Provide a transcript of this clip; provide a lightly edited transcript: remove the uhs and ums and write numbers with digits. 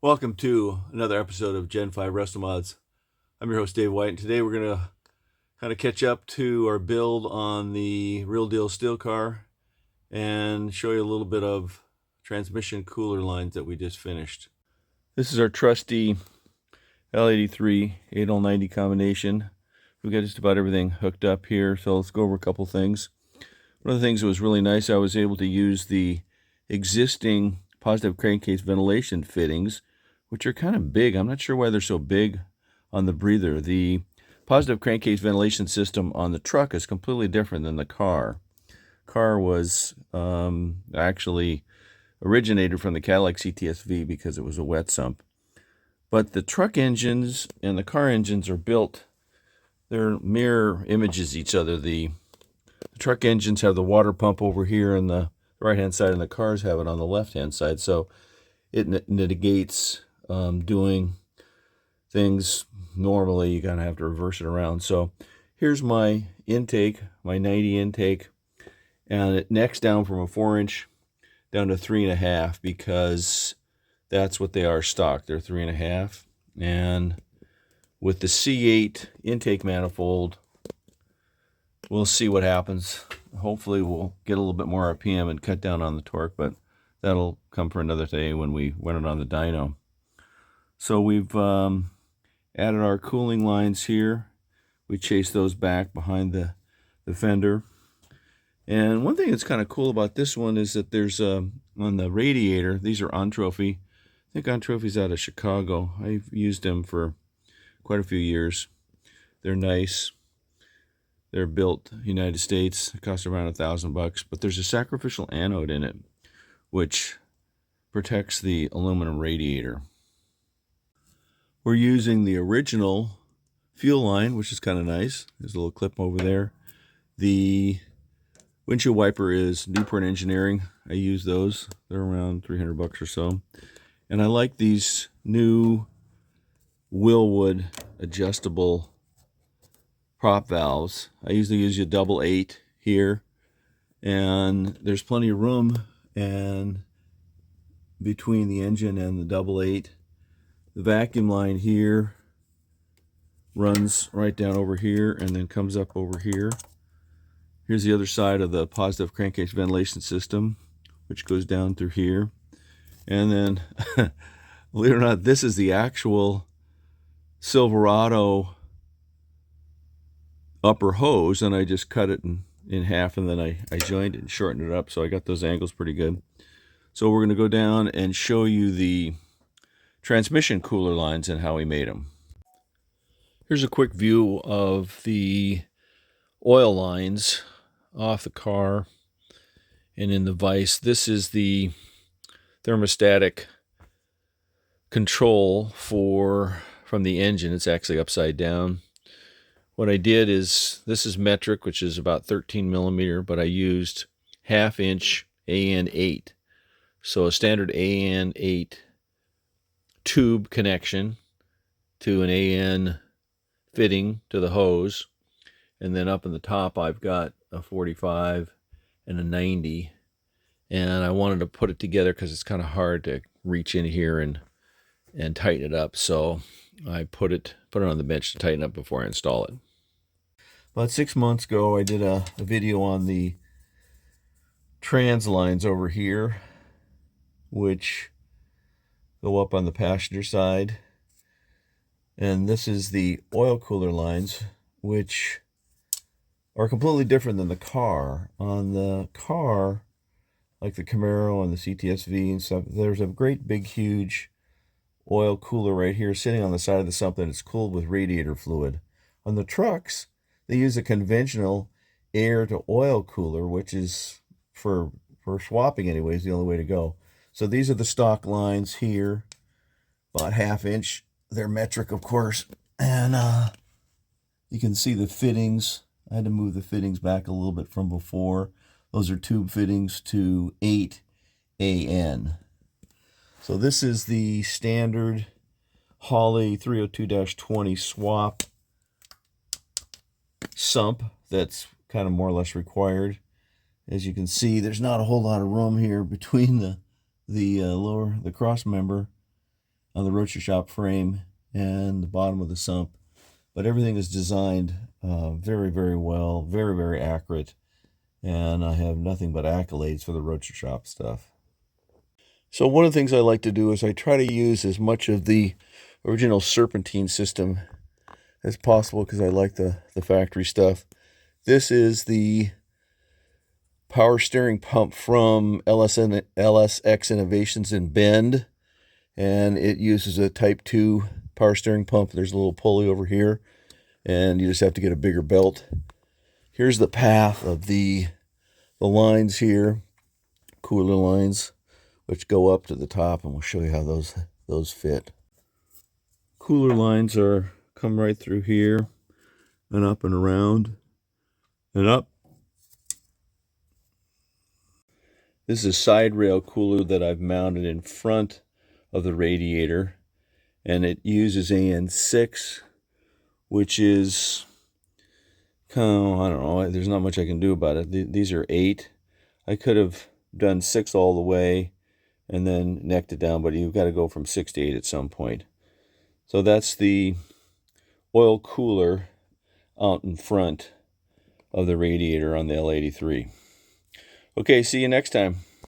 Welcome to another episode of Gen 5 Wrestle Mods. I'm your host Dave White, and today we're going to kind of catch up to our build on the Real Deal Steel car and show you a little bit of transmission cooler lines that we just finished. This is our trusty L83 8L90 combination. We've got just about everything hooked up here, so let's go over a couple things. One of the things that was really nice, I was able to use the existing positive crankcase ventilation fittings, which are kind of big. I'm not sure why they're so big on the breather. The positive crankcase ventilation system on the truck is completely different than the car. Car was actually originated from the Cadillac CTS-V because it was a wet sump. But the truck engines and the car engines are built, they're mirror images each other. The truck engines have the water pump over here on the right-hand side, and the cars have it on the left-hand side. So it negates doing things normally. You kind of have to reverse it around. So here's my intake, my 90 intake, and it necks down from a 4-inch down to 3.5 because that's what they are stock. They're 3.5. And with the C8 intake manifold, we'll see what happens. Hopefully we'll get a little bit more RPM and cut down on the torque, but that'll come for another day when we run it on the dyno. So we've added our cooling lines here. We chase those back behind the fender. And one thing that's kind of cool about this one is that there's on the radiator, these are On Trophy. I think On Trophy's out of Chicago. I've used them for quite a few years. They're nice. They're built United States. It costs around $1,000, but there's a sacrificial anode in it, which protects the aluminum radiator. We're using the original fuel line, which is kind of nice. There's a little clip over there. The windshield wiper is Newport Engineering. I use those. They're around $300 or so. And I like these new Willwood adjustable prop valves. I usually use a 8 here, and there's plenty of room and between the engine and the 8. The vacuum line here runs right down over here and then comes up over here. Here's the other side of the positive crankcase ventilation system, which goes down through here. And then, believe it or not, this is the actual Silverado upper hose, and I just cut it in half, and then I joined it and shortened it up, so I got those angles pretty good. So we're going to go down and show you the transmission cooler lines and how we made them. Here's a quick view of the oil lines off the car and in the vise. This is the thermostatic control from the engine. It's actually upside down. What I did is, this is metric, which is about 13 millimeter, but I used 1/2 inch AN8. So a standard AN8 tube connection to an AN fitting to the hose. And then up in the top, I've got a 45 and a 90. And I wanted to put it together because it's kind of hard to reach in here and tighten it up. So I put it on the bench to tighten up before I install it. About 6 months ago, I did a video on the trans lines over here, which go up on the passenger side. And this is the oil cooler lines, which are completely different than the car. On the car, like the Camaro and the CTS-V and stuff, there's a great big huge oil cooler right here sitting on the side of the sump, and it's cooled with radiator fluid. On the trucks, they use a conventional air to oil cooler, which is for swapping anyways the only way to go. So these are the stock lines here, about 1/2 inch. They're metric, of course, and you can see the fittings. I had to move the fittings back a little bit from before. Those are tube fittings to 8AN. So this is the standard Holley 302-20 Swap Sump that's kind of more or less required. As you can see, there's not a whole lot of room here between the cross member on the Roadster shop frame and the bottom of the sump. But everything is designed very, very well, very, very accurate. And I have nothing but accolades for the Roadster shop stuff. So one of the things I like to do is I try to use as much of the original serpentine system as possible because I like the factory stuff. This is the power steering pump from LSX Innovations in Bend, and it uses a Type 2 power steering pump. There's a little pulley over here, and you just have to get a bigger belt. Here's the path of the lines here, cooler lines, which go up to the top, and we'll show you how those fit. Cooler lines come right through here and up and around and up. This is a side rail cooler that I've mounted in front of the radiator, and it uses AN6, which is kind of, I don't know, there's not much I can do about it. These are 8. I could have done 6 all the way and then necked it down, but you've got to go from 6 to 8 at some point. So that's the oil cooler out in front of the radiator on the L83. Okay, see you next time.